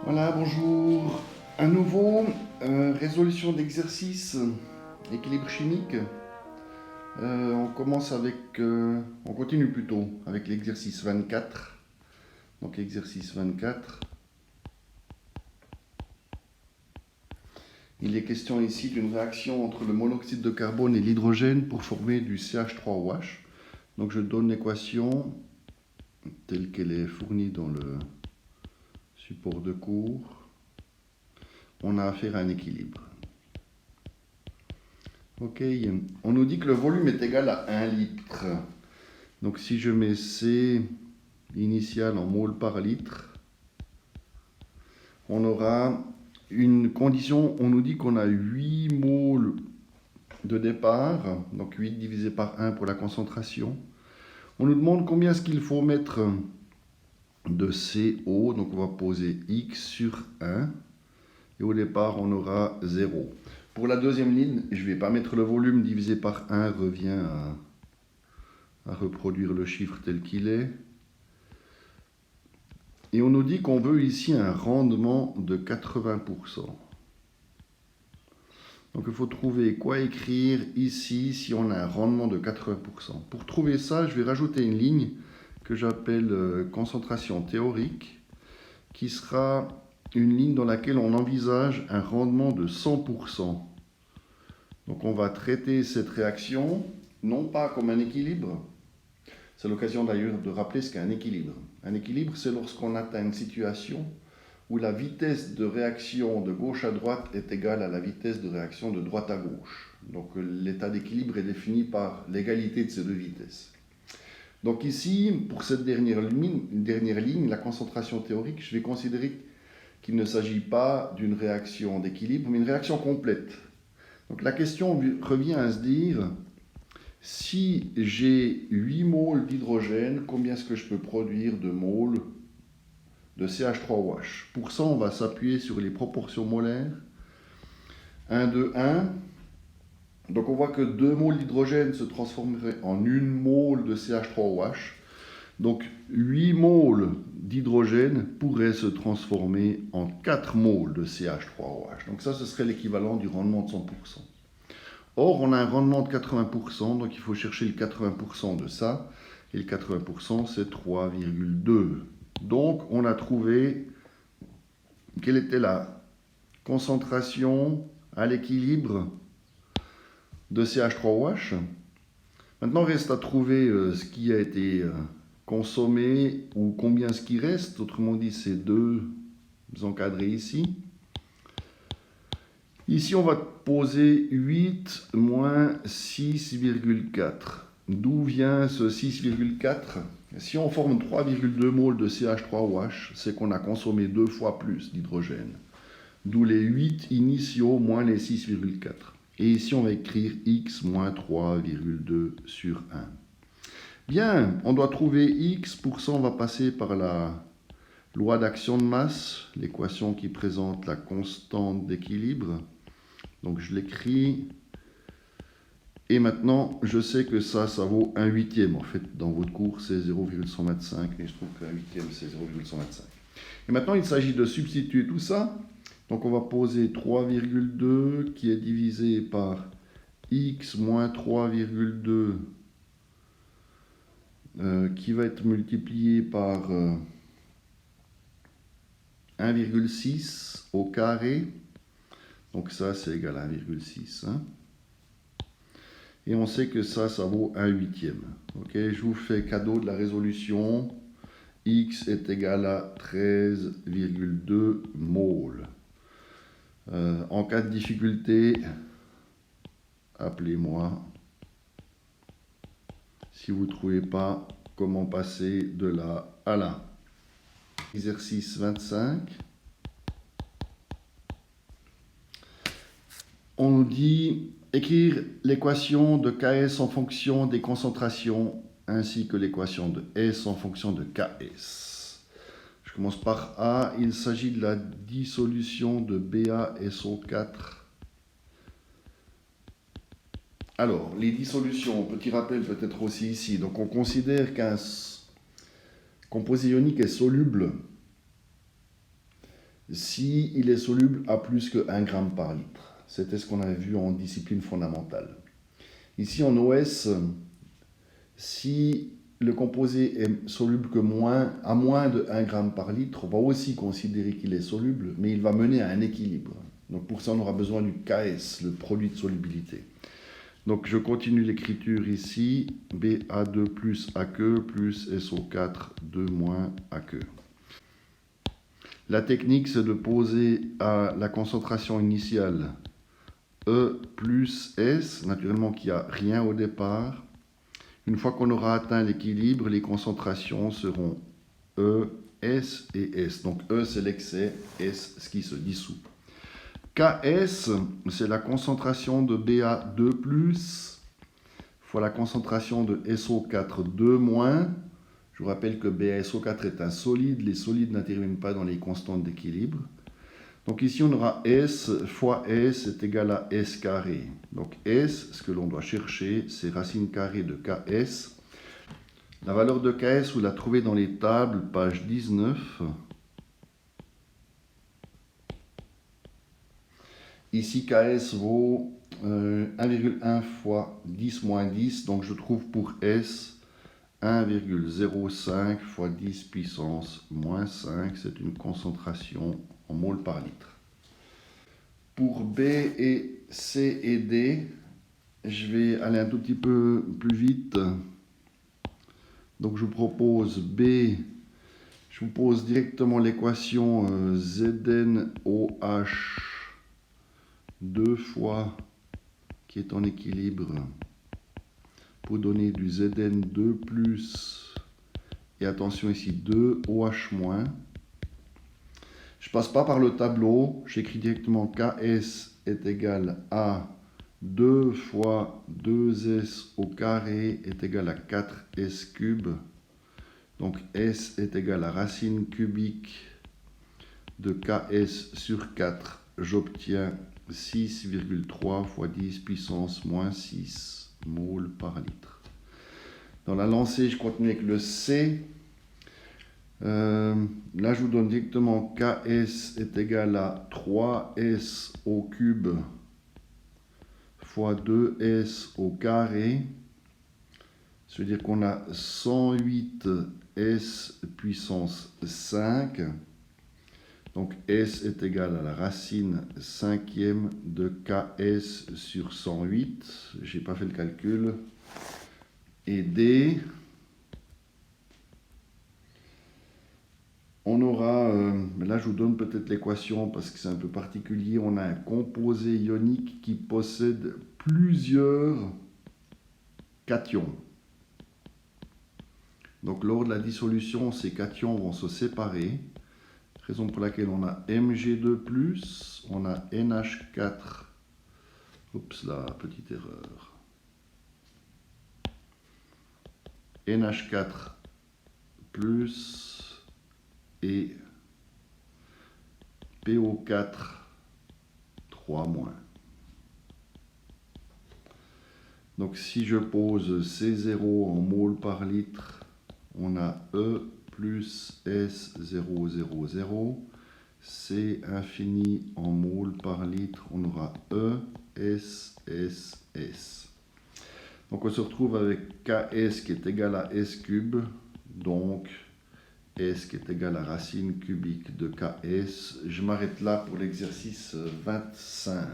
Voilà, bonjour. À nouveau, résolution d'exercice, équilibre chimique. On commence avec, on continue plutôt avec l'exercice 24. Donc exercice 24. Il est question ici d'une réaction entre le monoxyde de carbone et l'hydrogène pour former du CH3OH. Donc je donne l'équation telle qu'elle est fournie dans le support de cours. On a affaire à un équilibre. Ok, on nous dit que le volume est égal à 1 litre. Donc si je mets C initial en mol par litre, on aura une condition, on nous dit qu'on a 8 moles de départ, donc 8 divisé par 1 pour la concentration. On nous demande combien est-ce qu'il faut mettre de CO, donc on va poser X sur 1, et au départ on aura 0. Pour la deuxième ligne, je ne vais pas mettre le volume divisé par 1, revient à reproduire le chiffre tel qu'il est. Et on nous dit qu'on veut ici un rendement de 80%. Donc il faut trouver quoi écrire ici si on a un rendement de 80%. Pour trouver ça, je vais rajouter une ligne que j'appelle concentration théorique, qui sera une ligne dans laquelle on envisage un rendement de 100%. Donc on va traiter cette réaction non pas comme un équilibre. C'est l'occasion d'ailleurs de rappeler ce qu'est un équilibre. Un équilibre, c'est lorsqu'on atteint une situation où la vitesse de réaction de gauche à droite est égale à la vitesse de réaction de droite à gauche. Donc l'état d'équilibre est défini par l'égalité de ces deux vitesses. Donc ici, pour cette dernière ligne, la concentration théorique, je vais considérer qu'il ne s'agit pas d'une réaction d'équilibre, mais une réaction complète. Donc la question revient à se dire, si j'ai 8 moles d'hydrogène, combien est-ce que je peux produire de moles de CH3OH? Pour ça, on va s'appuyer sur les proportions molaires. 1, 2, 1. Donc on voit que 2 moles d'hydrogène se transformeraient en 1 mole de CH3OH. Donc 8 moles d'hydrogène pourraient se transformer en 4 moles de CH3OH. Donc ça, ce serait l'équivalent du rendement de 100%. Or, on a un rendement de 80%, donc il faut chercher le 80% de ça. Et le 80%, c'est 3,2. Donc, on a trouvé quelle était la concentration à l'équilibre de CH3OH. Maintenant, il reste à trouver ce qui a été consommé ou combien ce qui reste. Autrement dit, ces deux encadrés ici. Ici, on va poser 8 moins 6,4. D'où vient ce 6,4? Si on forme 3,2 moles de CH3OH, c'est qu'on a consommé 2 fois plus d'hydrogène. D'où les 8 initiaux moins les 6,4. Et ici, on va écrire X moins 3,2 sur 1. Bien, on doit trouver X. Pour ça, on va passer par la loi d'action de masse, l'équation qui présente la constante d'équilibre. Donc je l'écris. Et maintenant, je sais que ça vaut 1 huitième. En fait, dans votre cours, c'est 0,125. Mais je trouve qu'un huitième, c'est 0,125. Et maintenant, il s'agit de substituer tout ça. Donc on va poser 3,2 qui est divisé par x moins 3,2 qui va être multiplié par 1,6 au carré. Donc ça, c'est égal à 1,6. Hein. Et on sait que ça vaut 1 huitième. Okay, je vous fais cadeau de la résolution. X est égal à 13,2 moles. En cas de difficulté, appelez-moi. Si vous ne trouvez pas comment passer de là à là. Exercice 25. On nous dit écrire l'équation de Ks en fonction des concentrations ainsi que l'équation de S en fonction de Ks. Je commence par A. Il s'agit de la dissolution de BaSO4. Alors, les dissolutions, petit rappel peut-être aussi ici. Donc on considère qu'un composé ionique est soluble si il est soluble à plus que 1 g par litre. C'était ce qu'on avait vu en discipline fondamentale. Ici en OS, si le composé est soluble à moins de 1 g par litre, on va aussi considérer qu'il est soluble, mais il va mener à un équilibre. Donc pour ça, on aura besoin du KS, le produit de solubilité. Donc je continue l'écriture ici, BA2 plus AQ plus SO4 2 moins AQ. La technique, c'est de poser à la concentration initiale E plus S, naturellement qu'il n'y a rien au départ. Une fois qu'on aura atteint l'équilibre, les concentrations seront E, S et S. Donc E, c'est l'excès, S, ce qui se dissout. KS, c'est la concentration de Ba2+, fois la concentration de SO4 2-. Je vous rappelle que BaSO4 est un solide. Les solides n'interviennent pas dans les constantes d'équilibre. Donc ici, on aura S fois S est égal à S carré. Donc S, ce que l'on doit chercher, c'est racine carrée de KS. La valeur de KS, vous la trouvez dans les tables, page 19. Ici, KS vaut 1,1 fois 10 moins 10. Donc je trouve pour S 1,05 fois 10 puissance moins 5. C'est une concentration en mol par litre. Pour B et C et D, je vais aller un tout petit peu plus vite. Donc je vous propose B, je vous pose directement l'équation ZnOH 2 fois qui est en équilibre pour donner du Zn2+, et attention ici 2OH-. Je ne passe pas par le tableau, j'écris directement KS est égal à 2 fois 2S au carré est égal à 4S cube. Donc S est égal à racine cubique de KS sur 4. J'obtiens 6,3 fois 10 puissance moins 6 mol par litre. Dans la lancée, je continue avec le C. Là, je vous donne directement KS est égal à 3S au cube fois 2S au carré. Ça veut dire qu'on a 108 S puissance 5. Donc S est égal à la racine cinquième de KS sur 108. Je n'ai pas fait le calcul. Et D, on aura, là je vous donne peut-être l'équation parce que c'est un peu particulier, on a un composé ionique qui possède plusieurs cations. Donc lors de la dissolution, ces cations vont se séparer, raison pour laquelle on a Mg2+, on a NH4, oups là, petite erreur, NH4+, et PO4 3-. Donc si je pose C0 en mol par litre, on a E plus S000, C infini en mol par litre, on aura E, S, S, S. Donc on se retrouve avec KS qui est égal à S cube, donc S qui est égal à racine cubique de KS. Je m'arrête là pour l'exercice 25.